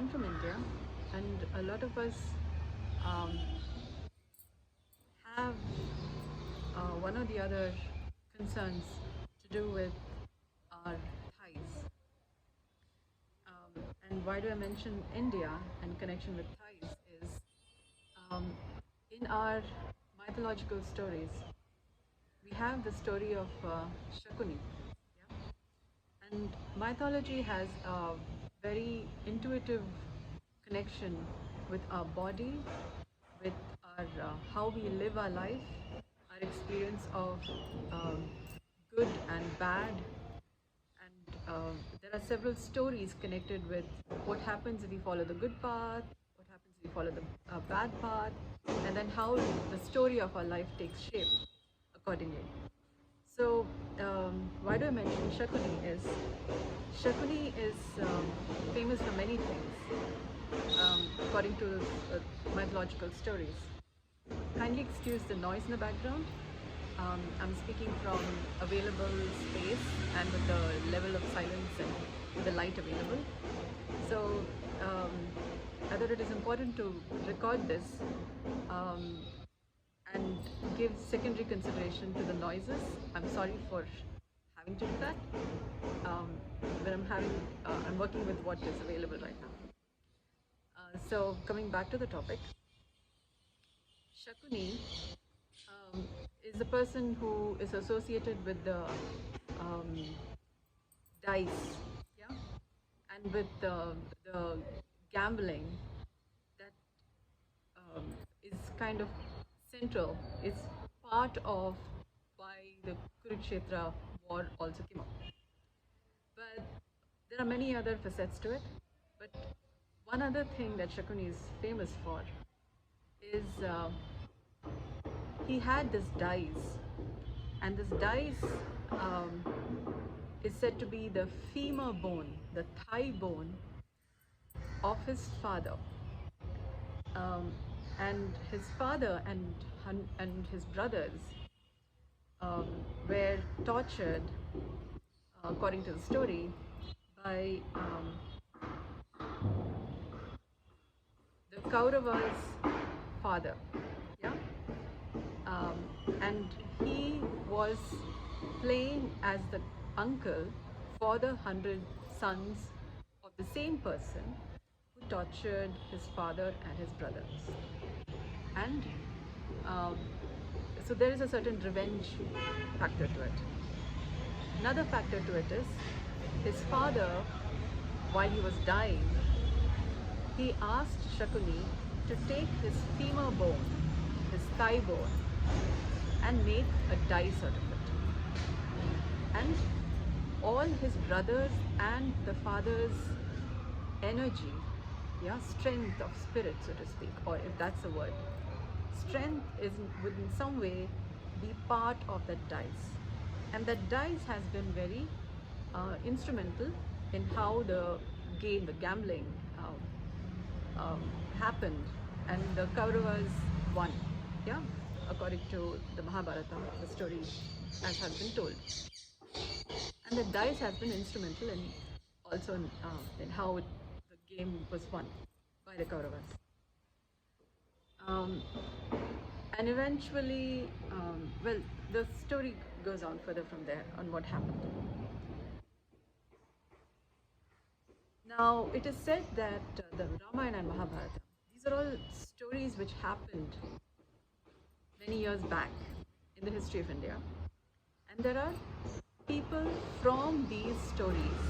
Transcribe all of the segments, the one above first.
I'm from India, and a lot of us um, have one or the other concerns to do with our thighs. And why do I mention India and connection with thighs is um, in our mythological stories, we have the story of Shakuni. Yeah? And mythology has a very intuitive connection with our body, with our how we live our life, our experience of um, good and bad, and there are several stories connected with what happens if we follow the good path, what happens if we follow the bad path, and then how the story of our life takes shape accordingly. So, why do I mention Shakuni is famous for many things, according to mythological stories. Kindly excuse the noise in the background. I'm speaking from available space and with the level of silence and with the light available. So I thought it is important to record this um, and give secondary consideration to the noises. I'm sorry for having to do that, um, but I'm working with what is available right now. So coming back to the topic, Shakuni um, is a person who is associated with the um, dice, yeah, and with the gambling that is kind of central. It's part of why the Kurukshetra war also came up. But there are many other facets to it. But one other thing that Shakuni is famous for is he had this dice, and this dice um, is said to be the femur bone, the thigh bone of his father. Um, and his father and his brothers um, were tortured, according to the story, by the Kauravas' father. Yeah, um, and he was playing as the uncle for the 100 sons of the same person who tortured his father and his brothers. And um, so there is a certain revenge factor to it. Another factor to it is his father, while he was dying, he asked Shakuni to take his femur bone, his thigh bone, and make a dice out of it. And all his brothers and the father's energy, yeah, strength of spirit, so to speak, or if that's a word, strength is would in some way be part of that dice. And that dice has been very instrumental in how the game, the gambling, happened, and the Kauravas won. Yeah, according to the Mahabharata, the story as has been told, and the dice has been instrumental in also in how the game was won by the Kauravas. Um, and eventually, well, the story goes on further from there on what happened. Now, it is said that the Ramayana and Mahabharata, these are all stories which happened many years back in the history of India. And there are people from these stories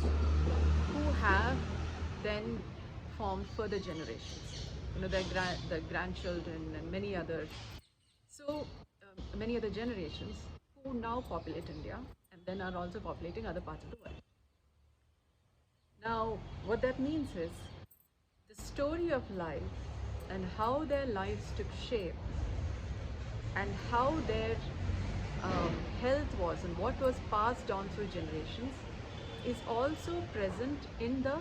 who have then formed further generations. You know, their grandchildren and many others. So, many other generations who now populate India and then are also populating other parts of the world. Now, what that means is the story of life and how their lives took shape and how their health was and what was passed on through generations is also present in the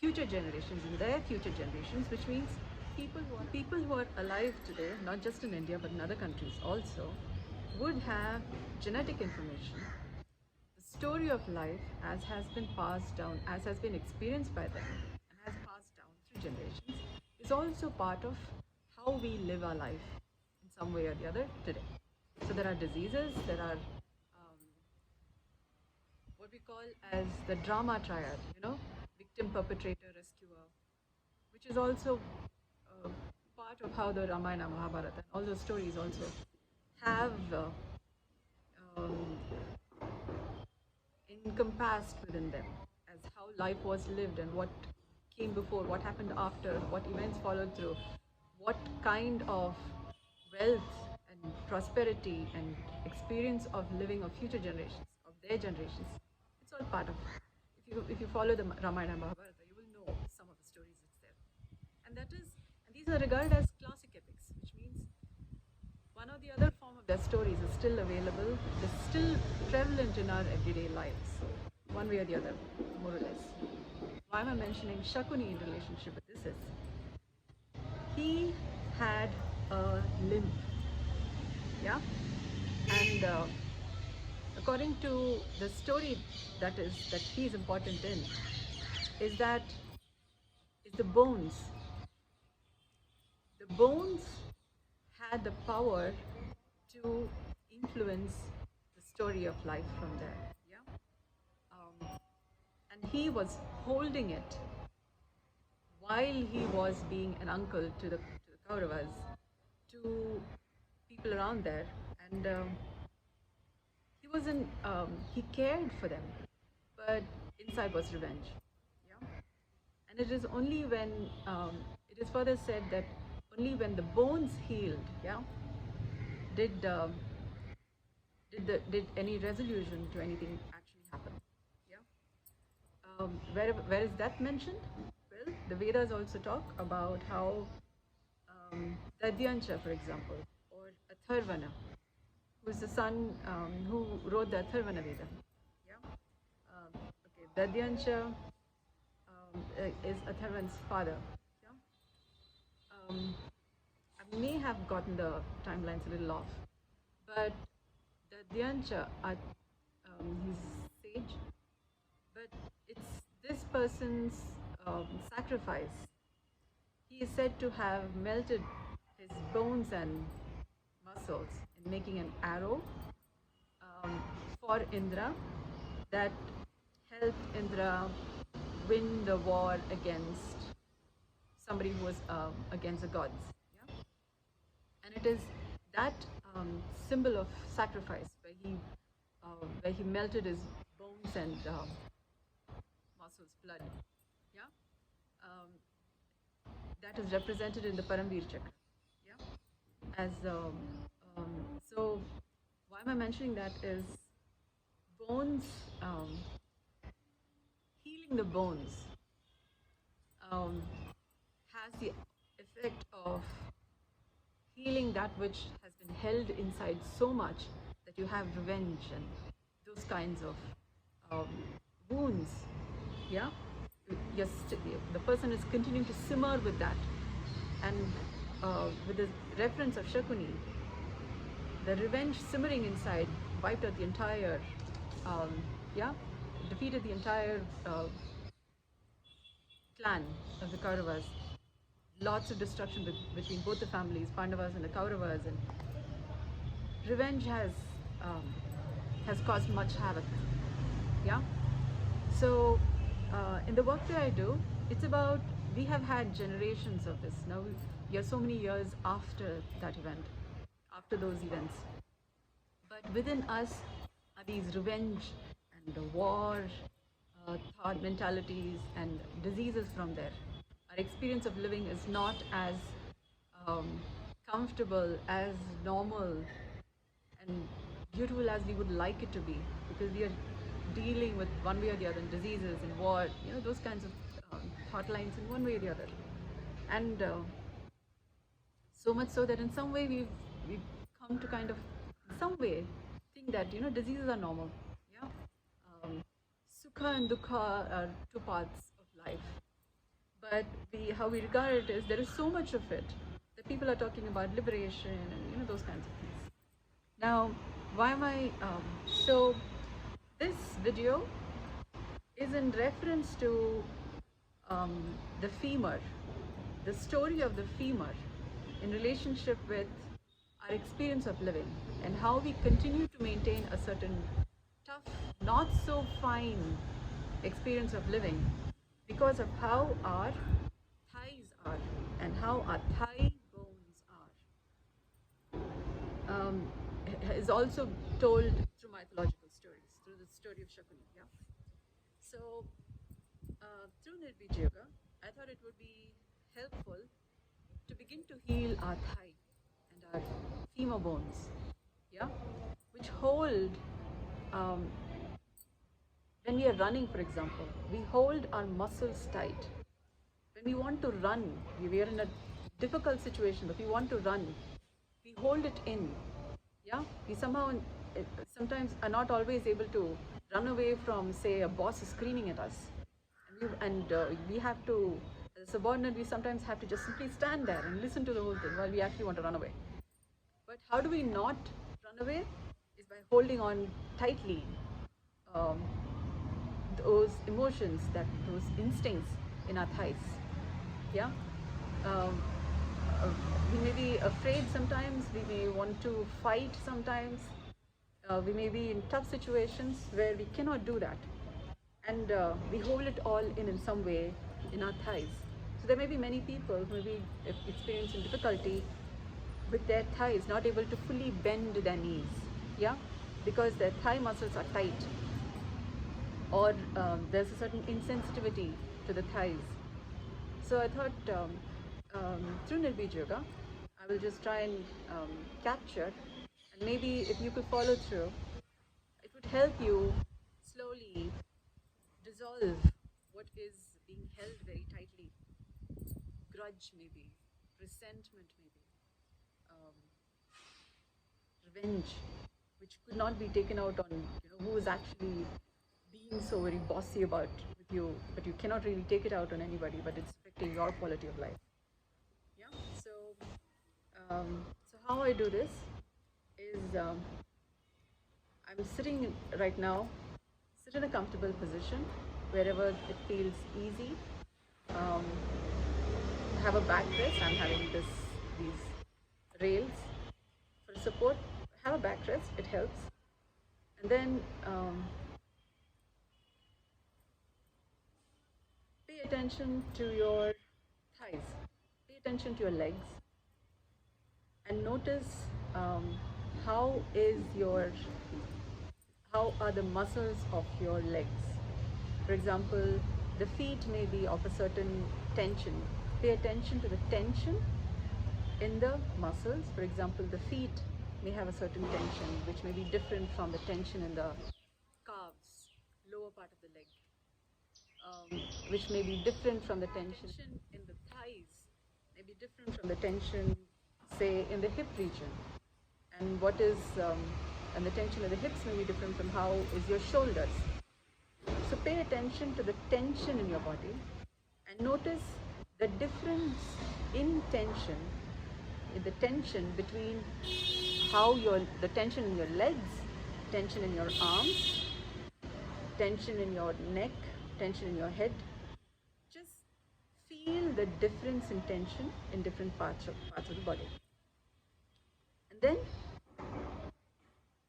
future generations, in their future generations, which means people who are alive today, not just in India but in other countries also, would have genetic information, the story of life as has been passed down, as has been experienced by them, and has passed down future generations is also part of how we live our life in some way or the other today. So there are diseases, there are what we call as the drama triad, victim, perpetrator, rescuer, which is also uh, part of how the Ramayana, Mahabharata, and all those stories also have um, encompassed within them as how life was lived and what came before, what happened after, what events followed through, what kind of wealth and prosperity and experience of living of future generations, of their generations. It's all part of. If you follow the Ramayana and Mahabharata, you will know some of the stories that's there, and these are regarded as classic epics, which means one or the other form of their stories is still available, is still prevalent in our everyday lives, one way or the other, more or less. Why am I mentioning Shakuni in relationship with this is, he had a limp, yeah? And according to the story that he is important in, is that is the bones. The bones had the power to influence the story of life from there. Yeah, and he was holding it while he was being an uncle to the Kauravas, to people around there, and he wasn't. He cared for them, but inside was revenge. Yeah, and it is only when it is further said that only when the bones healed, yeah, did did any resolution to anything actually happen? Yeah. Where is that mentioned? Well, the Vedas also talk about how Dadyancha, for example, or Atharvana, who is the son who wrote the Atharvana Veda. Yeah. Okay, Dadyancha is Atharvana's father. Yeah. Um, I may have gotten the timelines a little off, but Dadyancha, he's sage, but it's this person's sacrifice. He is said to have melted his bones and muscles in making an arrow for Indra that helped Indra win the war against somebody who was against the gods. Yeah? And it is that symbol of sacrifice where he melted his bones and muscles, blood. Yeah, that is represented in the Paramveer Chakra. Yeah, as um, so. Why am I mentioning that? Is bones healing the bones um, has the effect of healing that which has been held inside so much that you have revenge and those kinds of um, wounds. Yeah, the person is continuing to simmer with that, and with the reference of Shakuni, the revenge simmering inside wiped out the entire, um, yeah, defeated the entire clan of the Kauravas. Lots of destruction between both the families, Pandavas and the Kauravas, and revenge um, has caused much havoc. Yeah. So, in the work that I do, it's about we have had generations of this. Now we are so many years after that event, after those events. But within us are these revenge and the war thought mentalities and diseases from there. Our experience of living is not as um, comfortable, as normal, and beautiful as we would like it to be, because we are dealing with one way or the other diseases and war, those kinds of thought lines in one way or the other. And so much so that in some way we've come to kind of, in some way, think that diseases are normal. Yeah, sukha and dukkha are two parts of life, but how we regard it is there is so much of it that people are talking about liberation and those kinds of things. Now, why am I so? This video is in reference to the femur. the story of the femur in relationship with our experience of living and how we continue to maintain a certain tough, not so fine experience of living because of how our thighs are and how our thigh bones are, is also told through mythological stories, through the story of Shakuni. Yeah. So, through Nirbeeja Yoga, I thought it would be helpful to begin to heal our thigh and our femur bones, yeah, which hold, um, when we are running, for example, we hold our muscles tight. When we want to run, we are in a difficult situation, but we want to run, we hold it in, yeah. We somehow, sometimes are not always able to run away from, say, a boss is screaming at us. And we have to, as a subordinate, we sometimes have to just simply stand there and listen to the whole thing while we actually want to run away. But how do we not run away? Is by holding on tightly, um, those emotions, those instincts in our thighs. Yeah. Um, uh, we may be afraid sometimes. We may want to fight sometimes. We may be in tough situations where we cannot do that, and we hold it all in some way in our thighs. So there may be many people who may be experiencing difficulty with their thighs, not able to fully bend their knees, yeah, because their thigh muscles are tight, or there's a certain insensitivity to the thighs. So I thought, through Nirbeeja Yoga, I will just try and capture, and maybe if you could follow through, it would help you slowly dissolve what is being held very tightly. Grudge, maybe, resentment, maybe, um, revenge, which could not be taken out on, who is actually being so very bossy about with you, but you cannot really take it out on anybody, but it's affecting your quality of life. Yeah. So how I do this is, I'm sitting right now. Sit in a comfortable position wherever it feels easy. Um, have a back rest. I'm having these rails for support. Have a back rest. It helps. And then pay attention to your thighs. Pay attention to your legs, and notice, um, how is your how are the muscles of your legs. For example, the feet may be of a certain tension. Pay attention to the tension in the muscles. For example, the feet may have a certain tension which may be different from the tension in the calves, lower part of the leg, which may be different from the tension in the thighs, may be different from the tension, say, in the hip region. And and the tension in the hips may be different from how is your shoulders. So pay attention to the tension in your body and notice the difference in tension, in the tension between the tension in your legs, tension in your arms, tension in your neck, tension in your head. Just feel the difference in tension in different parts of the body. And then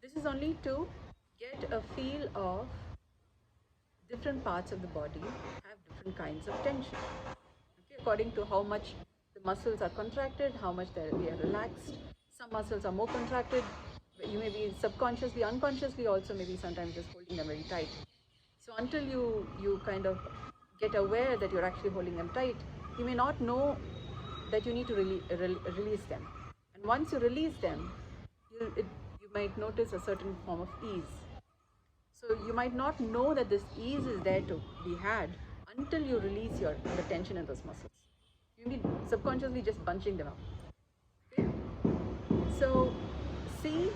this is only to get a feel of different parts of the body have different kinds of tension. Okay, according to how much the muscles are contracted, how much they are relaxed. Some muscles are more contracted. You may be subconsciously, unconsciously also maybe sometimes just holding them very tight. So until you kind of get aware that you're actually holding them tight, you may not know that you need to release them. And once you release them, you might notice a certain form of ease. So you might not know that this ease is there to be had until you release the tension in those muscles. You may be subconsciously just bunching them up. Okay? So see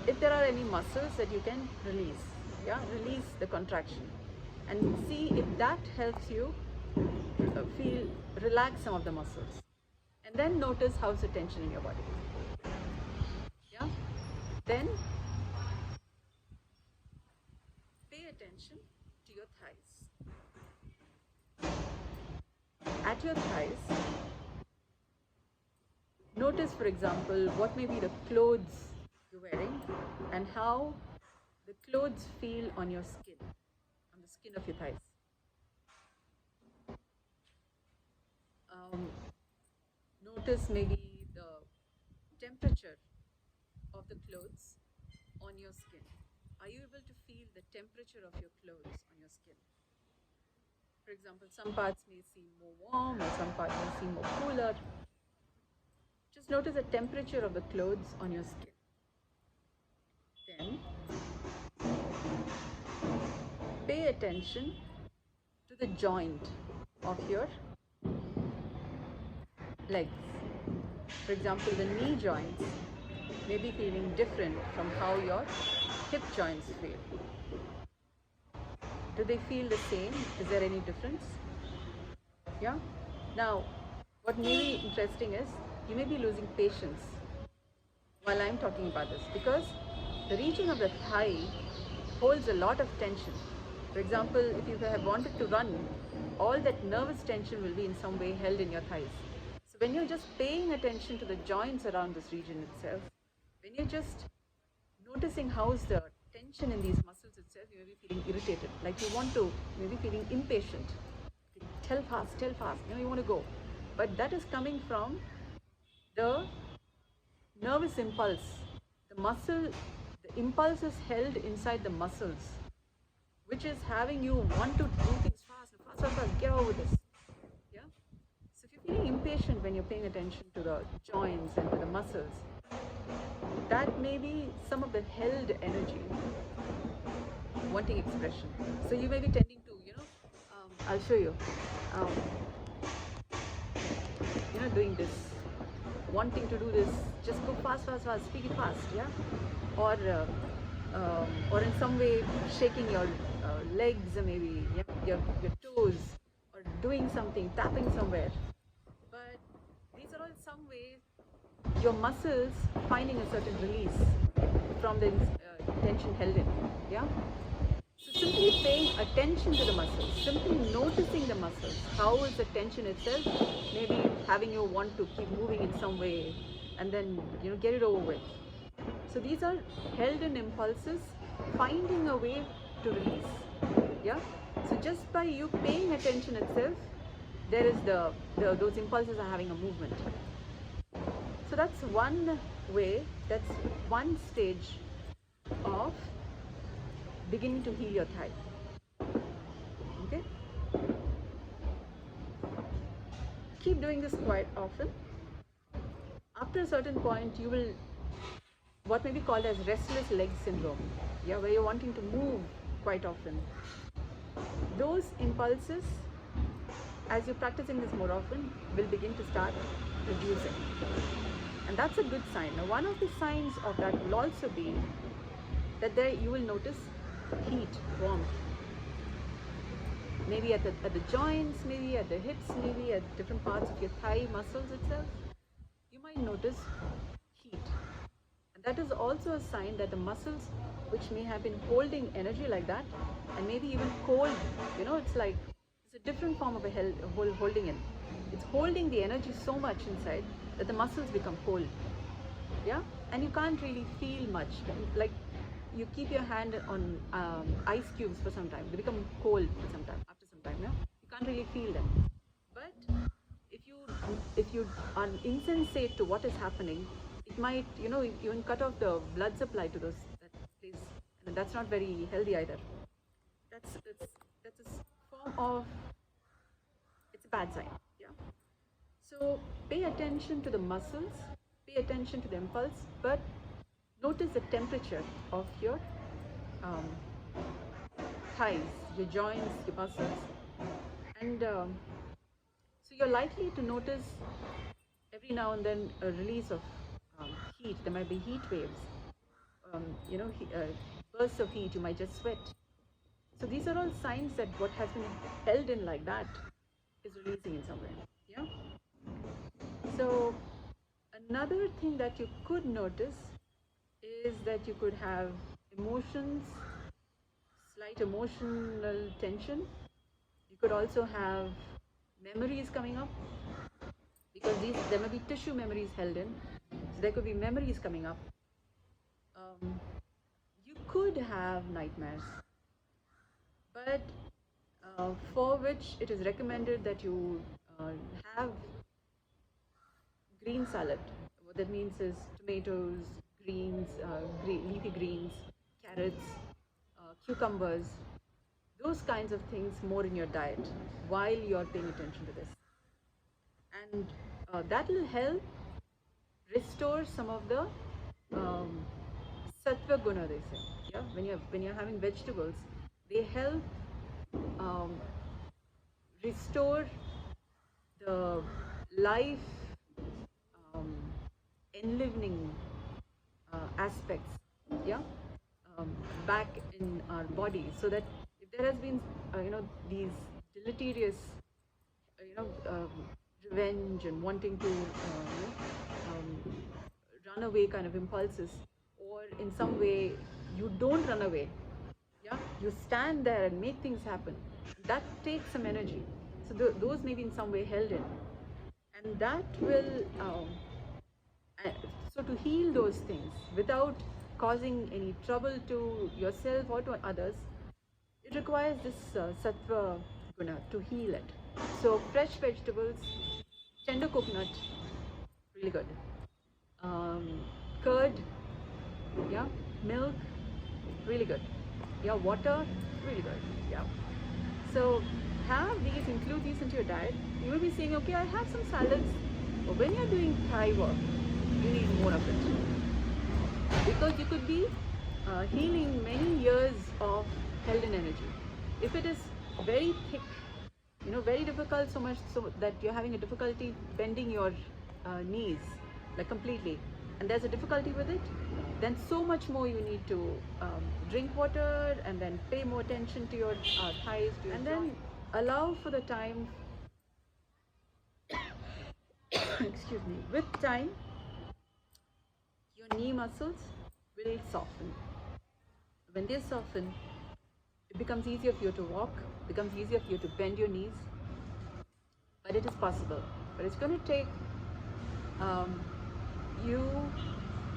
if there are any muscles that you can release. Yeah, release the contraction, and see if that helps you relax some of the muscles. And then notice how's the tension in your body. Yeah. Then pay attention to your thighs. At your thighs, notice, for example, what may be the clothes you're wearing and how the clothes feel on your skin, on the skin of your thighs. Um, Notice maybe the temperature of the clothes on your skin. Are you able to feel the temperature of your clothes on your skin? For example, some parts may seem more warm or some parts may seem more cooler. Just notice the temperature of the clothes on your skin. Then pay attention to the joint of your legs. For example, the knee joints may be feeling different from how your hip joints feel. Do they feel the same? Is there any difference? Yeah? Now, what may be interesting is you may be losing patience while I'm talking about this because the region of the thigh holds a lot of tension. For example, if you have wanted to run, all that nervous tension will be in some way held in your thighs. So when you're just paying attention to the joints around this region itself, when you're just noticing how's the tension in these muscles itself, you may be feeling irritated, like you want to, you may be feeling impatient. Tell fast, you want to go. But that is coming from the nervous impulse. The muscle, the impulse is held inside the muscles, which is having you want to do things fast, get over this. Yeah? So if you're feeling impatient when you're paying attention to the joints and to the muscles, that may be some of the held energy wanting expression. So you may be tending to, I'll show you, um, doing this, wanting to do this, just go fast, speak it fast, yeah? Or in some way shaking your legs, maybe your toes, or doing something, tapping somewhere. But these are all some way your muscles finding a certain release from the tension held in, yeah? So simply paying attention to the muscles, simply noticing the muscles, how is the tension itself, maybe having you want to keep moving in some way and then get it over with. So these are held in impulses, finding a way to release. Yeah. So just by you paying attention itself, there is those impulses are having a movement. So that's one way, that's one stage of beginning to heal your thigh. Okay? Keep doing this quite often. After a certain point, you will what may be called as restless leg syndrome, yeah, where you're wanting to move quite often. Those impulses, as you're practicing this more often, will begin to start reducing. And that's a good sign. Now, one of the signs of that will also be that there you will notice heat, warmth. Maybe at the joints, maybe at the hips, maybe at different parts of your thigh muscles itself, you might notice heat. And that is also a sign that the muscles which may have been holding energy like that, and maybe even cold, it's like it's a different form of holding in. It's holding the energy so much inside that the muscles become cold. Yeah? And you can't really feel much. Like you keep your hand on ice cubes for some time, they become cold for some time, after some time, yeah? You can't really feel them. But if you are insensate to what is happening, it might, even cut off the blood supply to that place, and that's not very healthy either. That's a form of, it's a bad sign, yeah? So pay attention to the muscles, pay attention to the impulse, but notice the temperature of your um, thighs, your joints, your muscles, and so you're likely to notice every now and then a release of heat. There might be heat waves, bursts of heat. You might just sweat. So these are all signs that what has been held in like that is releasing in some way. Yeah. So another thing that you could notice is that you could have emotions, slight emotional tension. You could also have memories coming up, because there may be tissue memories held in, so there could be memories coming up. Um, you could have nightmares, but for which it is recommended that you have green salad. What that means is tomatoes, greens, leafy greens, carrots, cucumbers, those kinds of things more in your diet while you're paying attention to this. And that will help restore some of the um, sattva guna, they say. Yeah, when you're having vegetables, they help um, restore the life um, enlivening aspects, yeah, um, back in our body, so that if there has been these deleterious revenge and wanting to run away kind of impulses, or in some way you don't run away, yeah, you stand there and make things happen, that takes some energy. So those may be in some way held in, and that will uh, so to heal those things without causing any trouble to yourself or to others, it requires this sattva guna to heal it. So fresh vegetables, tender coconut, really good. Um, Curd, yeah, milk, really good. Yeah, water, really good. Yeah. So include these into your diet. You will be saying, okay, I have some salads. But when you're doing Thai work, you need more of it, because you could be healing many years of held in energy. If it is very thick, very difficult, so much so that you're having a difficulty bending your knees like completely, and there's a difficulty with it, then so much more you need to drink water, and then pay more attention to your thighs, to your and then allow for the time excuse me, with time your knee muscles will soften. When they soften, it becomes easier for you to walk, becomes easier for you to bend your knees, but it is possible. But it's going to take um, you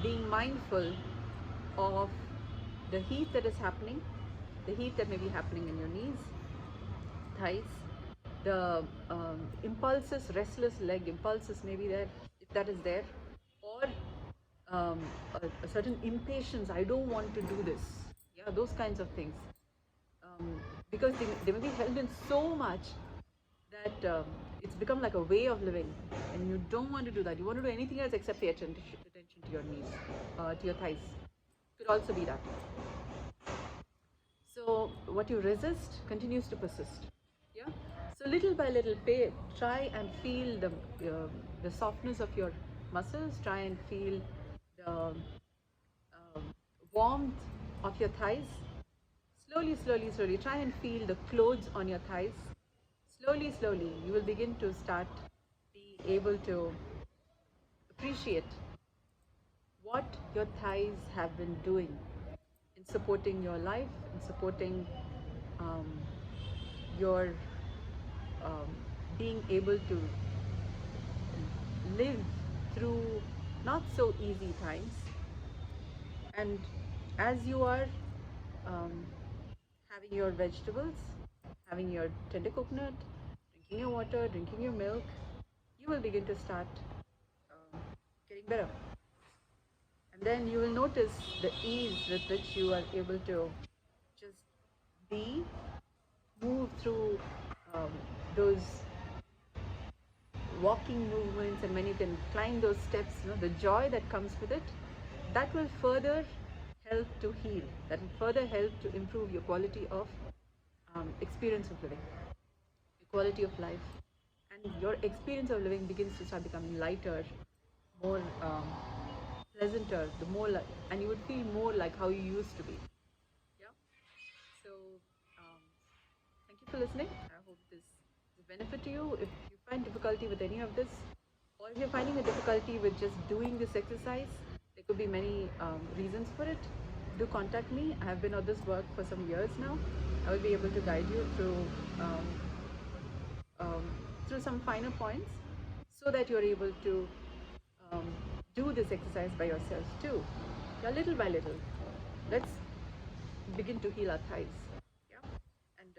being mindful of the heat that is happening, the heat that may be happening in your knees, thighs, the impulses, restless leg impulses may be there, if that is there, or a certain impatience, I don't want to do this, yeah, those kinds of things, because they may be held in so much that it's become like a way of living, and you don't want to do that. You want to do anything else except pay attention to your knees, to your thighs. Could also be that. So what you resist continues to persist. Yeah. So little by little, try and feel the softness of your muscles. Try and feel the warmth of your thighs. Slowly, slowly, slowly. Try and feel the clothes on your thighs. Slowly, slowly, you will begin to start be able to appreciate what your thighs have been doing in supporting your life, in supporting um, your um, being able to live through not so easy times. And as you are um, having your vegetables, having your tender coconut, drinking your water, drinking your milk, you will begin to start getting better. And then you will notice the ease with which you are able to just move through um, those walking movements, and when you can climb those steps, the joy that comes with it, that will further help to heal, that will further help to improve your quality of experience of living, your quality of life, and your experience of living begins to start becoming lighter, more pleasanter, and you would feel more like how you used to be. Yeah. So thank you for listening. I hope this is a benefit to you. If you find difficulty with any of this, or if you're finding a difficulty with just doing this exercise, there could be many reasons for it. Do contact me. I have been on this work for some years now. I will be able to guide you um, through some finer points. so that you're able to um, do this exercise by yourself too. Yeah, little by little. Let's begin to heal our thighs. Yeah, and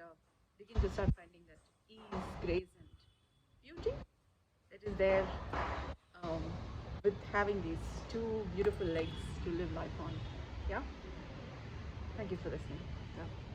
begin to start finding that ease, grace, and beauty that is there um, with having these two beautiful legs to live life on. Yeah. Thank you for listening. Yeah.